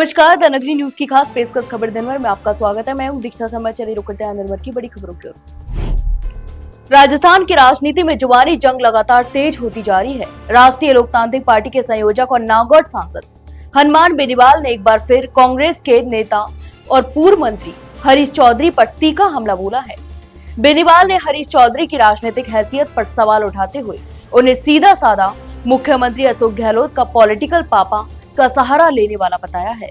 नमस्कार, द नगरी न्यूज की खास पेशकश खबर दिन भर में आपका स्वागत है। मैं हूं दीक्षा शर्मा। चलिए रुकते हैं दिन भर की बड़ी खबरों की ओर। राजस्थान की राजनीति में जुबानी जंग लगातार तेज होती जा रही है। राष्ट्रीय लोकतांत्रिक पार्टी के संयोजक और नागौर सांसद हनुमान बेनीवाल ने एक बार फिर कांग्रेस के नेता और पूर्व मंत्री हरीश चौधरी पर तीखा हमला बोला है। बेनीवाल ने हरीश चौधरी की राजनीतिक हैसियत पर सवाल उठाते हुए उन्हें सीधा साधा मुख्यमंत्री अशोक गहलोत का पॉलिटिकल पापा का सहारा लेने वाला बताया है।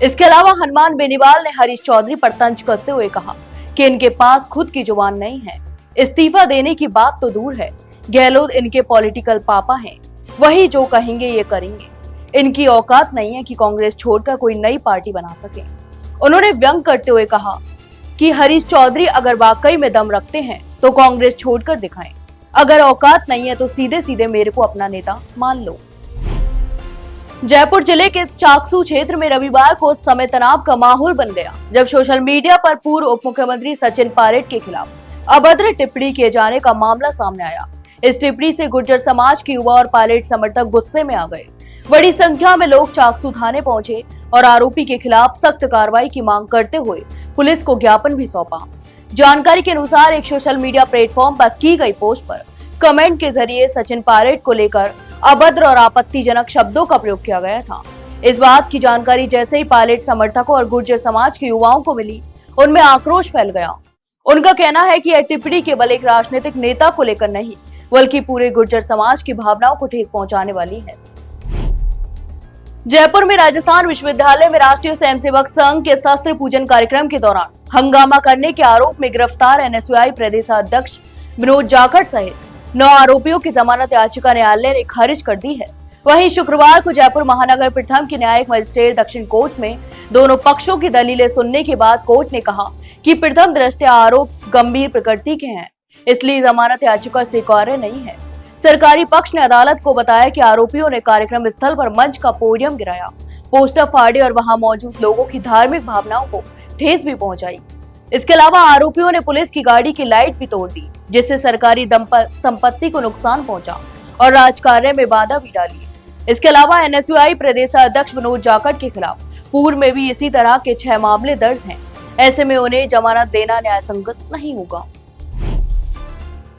इसके अलावा हनुमान बेनीवाल ने हरीश चौधरी पर तंज कसते हुए कहा कि इनके पास खुद की जुबान नहीं है। इस्तीफा देने की बात तो दूर है, गहलोत इनके पॉलिटिकल पापा हैं, वही जो कहेंगे ये करेंगे। इनकी औकात नहीं है कि कांग्रेस छोड़कर कोई नई पार्टी बना सके। उन्होंने व्यंग करते हुए कहा कि हरीश चौधरी अगर वाकई में दम रखते हैं तो कांग्रेस छोड़कर दिखाएं, अगर औकात नहीं है तो सीधे सीधे मेरे को अपना नेता मान लो। जयपुर जिले के चाकसू क्षेत्र में रविवार को समय तनाव का माहौल बन गया जब सोशल मीडिया पर पूर्व उप मुख्यमंत्री सचिन पायलट के खिलाफ अभद्र टिप्पणी किए जाने का मामला सामने आया। इस टिप्पणी से गुर्जर समाज के युवा और पायलट समर्थक गुस्से में आ गए। बड़ी संख्या में लोग चाकसू थाने पहुंचे और आरोपी के खिलाफ सख्त कार्रवाई की मांग करते हुए पुलिस को ज्ञापन भी सौंपा। जानकारी के अनुसार एक सोशल मीडिया प्लेटफॉर्म पर की गई पोस्ट पर कमेंट के जरिए सचिन पायलट को लेकर अभद्र और आपत्तिजनक शब्दों का प्रयोग किया गया था। इस बात की जानकारी जैसे ही पायलट समर्थकों और गुर्जर समाज के युवाओं को मिली, उनमें आक्रोश फैल गया। उनका कहना है कि यह टिप्पणी केवल एक राजनीतिक नेता को लेकर नहीं, बल्कि पूरे गुर्जर समाज की भावनाओं को ठेस पहुंचाने वाली है। जयपुर में राजस्थान विश्वविद्यालय में राष्ट्रीय स्वयंसेवक संघ के शस्त्र पूजन कार्यक्रम के दौरान हंगामा करने के आरोप में गिरफ्तार एनएसयूआई प्रदेशाध्यक्ष मनोज जाखड़ सहित 9 आरोपियों की जमानत याचिका न्यायालय ने खारिज कर दी है। वहीं शुक्रवार को जयपुर महानगर प्रथम की न्यायिक मजिस्ट्रेट दक्षिण कोर्ट में दोनों पक्षों की दलीलें सुनने के बाद कोर्ट ने कहा कि प्रथम दृष्टया आरोप गंभीर प्रकृति के हैं, इसलिए जमानत याचिका स्वीकार्य नहीं है। सरकारी पक्ष ने अदालत को बताया कि आरोपियों ने कार्यक्रम स्थल पर मंच का पोडियम गिराया, पोस्टर फाड़े और वहां मौजूद लोगों की धार्मिक भावनाओं को ठेस भी पहुंचाई। इसके अलावा आरोपियों ने पुलिस की गाड़ी की लाइट भी तोड़ दी, जिससे सरकारी संपत्ति को नुकसान पहुंचा और राजकार्य में बाधा भी डाली। इसके अलावा एनएसयूआई प्रदेशाध्यक्ष मनोज जाखड़ के खिलाफ पूर्व में भी इसी तरह के 6 मामले दर्ज हैं। ऐसे में उन्हें जमानत देना न्यायसंगत नहीं होगा।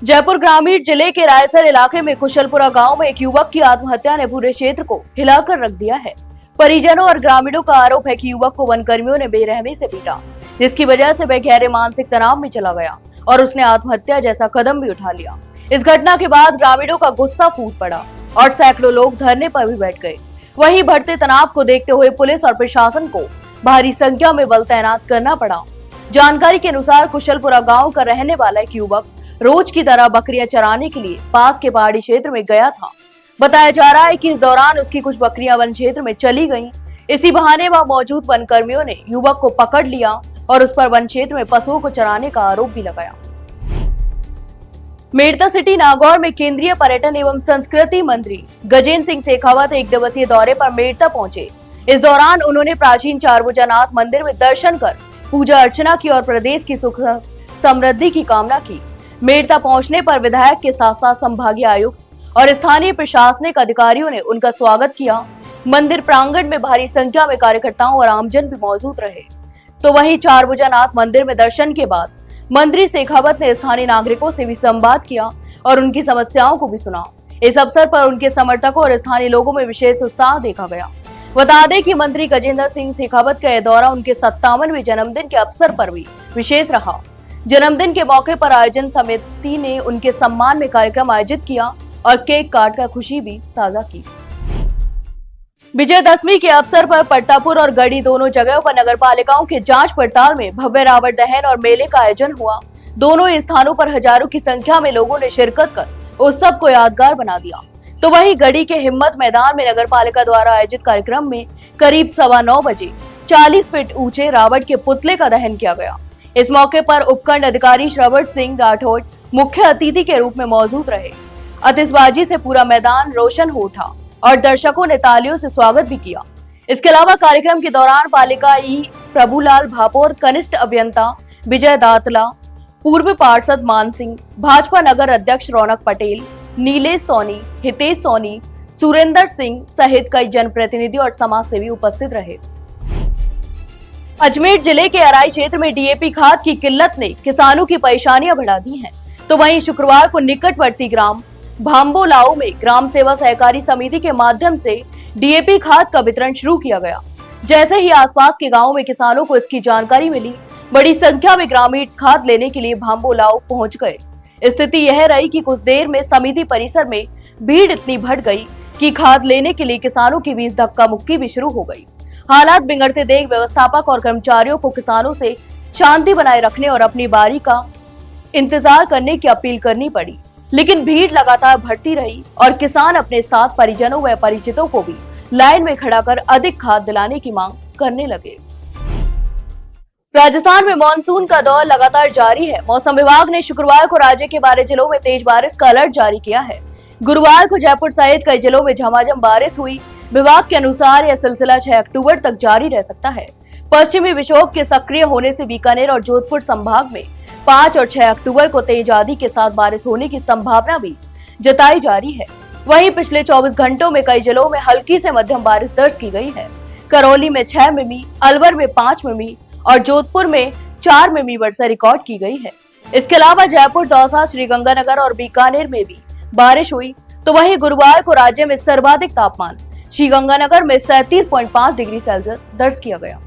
जयपुर ग्रामीण जिले के रायसर इलाके में कुशलपुरा गांव में एक युवक की आत्महत्या ने पूरे क्षेत्र को हिलाकर रख दिया है। परिजनों और ग्रामीणों का आरोप है कि युवक को वनकर्मियों ने बेरहमी से पीटा, जिसकी वजह से वह गहरे मानसिक तनाव में चला गया और उसने आत्महत्या जैसा कदम भी उठा लिया। इस घटना के बाद ग्रामीणों का गुस्सा फूट पड़ा और सैकड़ों लोग धरने पर भी बैठ गए। वहीं बढ़ते तनाव को देखते हुए पुलिस और प्रशासन को भारी संख्या में बल तैनात करना पड़ा। जानकारी के अनुसार कुशलपुरा गांव का रहने वाला एक युवक रोज की तरह बकरियां चराने के लिए पास के पहाड़ी क्षेत्र में गया था। बताया जा रहा है कि इस दौरान उसकी कुछ बकरियां वन क्षेत्र में चली गईं। इसी बहाने वहां मौजूद वन कर्मियों ने युवक को पकड़ लिया और उस पर वन क्षेत्र में पशुओं को चराने का आरोप भी लगाया। मेड़ता सिटी नागौर में केंद्रीय पर्यटन एवं संस्कृति मंत्री गजेंद्र सिंह शेखावत एक दिवसीय दौरे पर मेड़ता पहुंचे। इस दौरान उन्होंने प्राचीन चारभुजानाथ मंदिर में दर्शन कर पूजा अर्चना की और प्रदेश की सुख समृद्धि की कामना की। मेड़ता पहुंचने पर विधायक के साथ साथ संभागीय आयुक्त और स्थानीय प्रशासनिक अधिकारियों ने उनका स्वागत किया। मंदिर प्रांगण में भारी संख्या में कार्यकर्ताओं और आमजन भी मौजूद रहे। तो वहीं चारभुजानाथ मंदिर में दर्शन के बाद मंत्री शेखावत ने स्थानीय नागरिकों से भी संवाद किया और उनकी समस्याओं को भी सुना। इस अवसर पर उनके समर्थकों और स्थानीय लोगों में विशेष उत्साह देखा गया। बता दें कि मंत्री गजेंद्र सिंह शेखावत का यह दौरा उनके 57वें जन्मदिन के अवसर पर भी विशेष रहा। जन्मदिन के मौके पर आयोजन समिति ने उनके सम्मान में कार्यक्रम आयोजित किया और केक काट कर खुशी भी साझा की। विजयदशमी के अवसर पर पट्टापुर और गढ़ी दोनों जगहों पर नगर पालिकाओं के जांच पड़ताल में भव्य रावण दहन और मेले का आयोजन हुआ। दोनों स्थानों पर हजारों की संख्या में लोगों ने शिरकत कर उत्सव को यादगार बना दिया। तो वहीं गढ़ी के हिम्मत मैदान में नगर पालिका द्वारा आयोजित कार्यक्रम में करीब 9:15 बजे 40 फीट ऊंचे रावण के पुतले का दहन किया गया। इस मौके पर उपखंड अधिकारी श्रवण सिंह राठौड़ मुख्य अतिथि के रूप में मौजूद रहे। आतिशबाजी से पूरा मैदान रोशन हो उठा और दर्शकों ने तालियों से स्वागत भी किया। इसके अलावा कार्यक्रम के दौरान पालिका ई प्रभुलाल भापोर, कनिष्ठ अभियंता विजय दातला, पूर्व पार्षद मान सिंह, भाजपा नगर अध्यक्ष रौनक पटेल, नीलेश सोनी, हितेश सोनी, सुरेंद्र सिंह सहित कई जनप्रतिनिधि और समाज सेवी उपस्थित रहे। अजमेर जिले के अराई क्षेत्र में डीएपी खाद की किल्लत ने किसानों की परेशानियां बढ़ा दी हैं। तो वहीं शुक्रवार को निकटवर्ती ग्राम भाम्बोलाओ में ग्राम सेवा सहकारी समिति के माध्यम से डीएपी खाद का वितरण शुरू किया गया। जैसे ही आसपास के गांवों में किसानों को इसकी जानकारी मिली, बड़ी संख्या में ग्रामीण खाद लेने के लिए भाम्बोलाओ पहुंच गए। स्थिति यह रही कि कुछ देर में समिति परिसर में भीड़ इतनी बढ़ गई कि खाद लेने के लिए किसानों के बीच धक्का मुक्की भी शुरू हो गई। हालात बिगड़ते देख व्यवस्थापक और कर्मचारियों को किसानों से शांति बनाए रखने और अपनी बारी का इंतजार करने की अपील करनी पड़ी, लेकिन भीड़ लगातार बढ़ती रही और किसान अपने साथ परिजनों व परिचितों को भी लाइन में खड़ा कर अधिक खाद दिलाने की मांग करने लगे। राजस्थान में मानसून का दौर लगातार जारी है। मौसम विभाग ने शुक्रवार को राज्य के 12 जिलों में तेज बारिश का अलर्ट जारी किया है। गुरुवार को जयपुर सहित कई जिलों में झमाझम बारिश हुई। विभाग के अनुसार यह सिलसिला 6 अक्टूबर तक जारी रह सकता है। पश्चिमी विक्षोभ के सक्रिय होने से बीकानेर और जोधपुर संभाग में 5 और 6 अक्टूबर को तेज आंधी के साथ बारिश होने की संभावना भी जताई जा रही है। वहीं पिछले 24 घंटों में कई जिलों में हल्की से मध्यम बारिश दर्ज की गई है। करौली में 6 मिमी, अलवर में 5 मिमी और जोधपुर में 4 मिमी वर्षा रिकॉर्ड की गई है। इसके अलावा जयपुर, दौसा, श्रीगंगानगर और बीकानेर में भी बारिश हुई। तो वहीं गुरुवार को राज्य में सर्वाधिक तापमान श्रीगंगानगर में 37.5 डिग्री सेल्सियस दर्ज किया गया।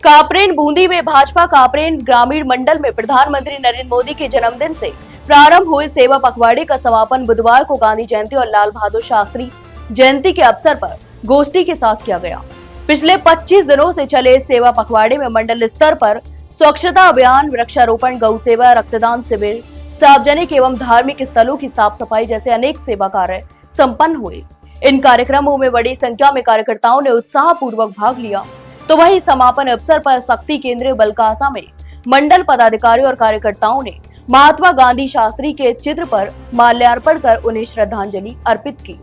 कापरेन बूंदी में भाजपा कापरेन ग्रामीण मंडल में प्रधानमंत्री नरेंद्र मोदी के जन्मदिन से प्रारंभ हुए सेवा पखवाड़े का समापन बुधवार को गांधी जयंती और लाल बहादुर शास्त्री जयंती के अवसर पर गोष्ठी के साथ किया गया। पिछले 25 दिनों से चले इस सेवा पखवाड़े में मंडल स्तर पर स्वच्छता अभियान, वृक्षारोपण, गौ सेवा, रक्तदान शिविर, सार्वजनिक एवं धार्मिक स्थलों की साफ सफाई जैसे अनेक सेवा कार्य संपन्न हुए। इन कार्यक्रमों में बड़ी संख्या में कार्यकर्ताओं ने उत्साह पूर्वक भाग लिया। तो वहीं समापन अवसर पर शक्ति केंद्र बलकासा में मंडल पदाधिकारियों और कार्यकर्ताओं ने महात्मा गांधी शास्त्री के चित्र पर माल्यार्पण कर उन्हें श्रद्धांजलि अर्पित की।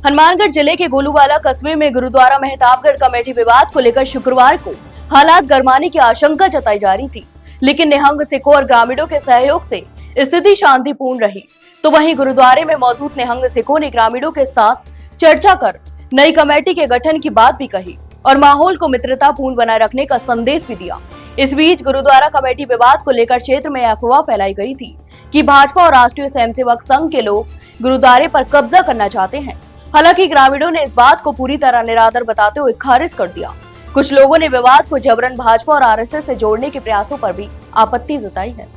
हनुमानगढ़ जिले के गोलूवाला कस्बे में गुरुद्वारा मेहताबगढ़ कमेटी विवाद को लेकर शुक्रवार को हालात गरमाने की आशंका जताई जा रही थी, लेकिन निहंग सिखों और ग्रामीणों के सहयोग से स्थिति शांतिपूर्ण रही। तो वहीं गुरुद्वारे में मौजूद निहंग सिखों ने ग्रामीणों के साथ चर्चा कर नई कमेटी के गठन की बात भी कही और माहौल को मित्रतापूर्ण बनाए रखने का संदेश भी दिया। इस बीच गुरुद्वारा कमेटी विवाद को लेकर क्षेत्र में अफवाह फैलाई गई थी कि भाजपा और राष्ट्रीय स्वयंसेवक संघ के लोग गुरुद्वारे पर कब्जा करना चाहते हैं। हालांकि ग्रामीणों ने इस बात को पूरी तरह निराधार बताते हुए खारिज कर दिया। कुछ लोगों ने विवाद को जबरन भाजपा और आरएसएस से जोड़ने के प्रयासों पर भी आपत्ति जताई है।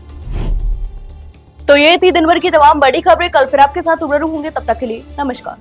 तो ये थी दिन भर की तमाम बड़ी खबरें। कल फिर आपके साथ रूबरू होंगे, तब तक के लिए नमस्कार।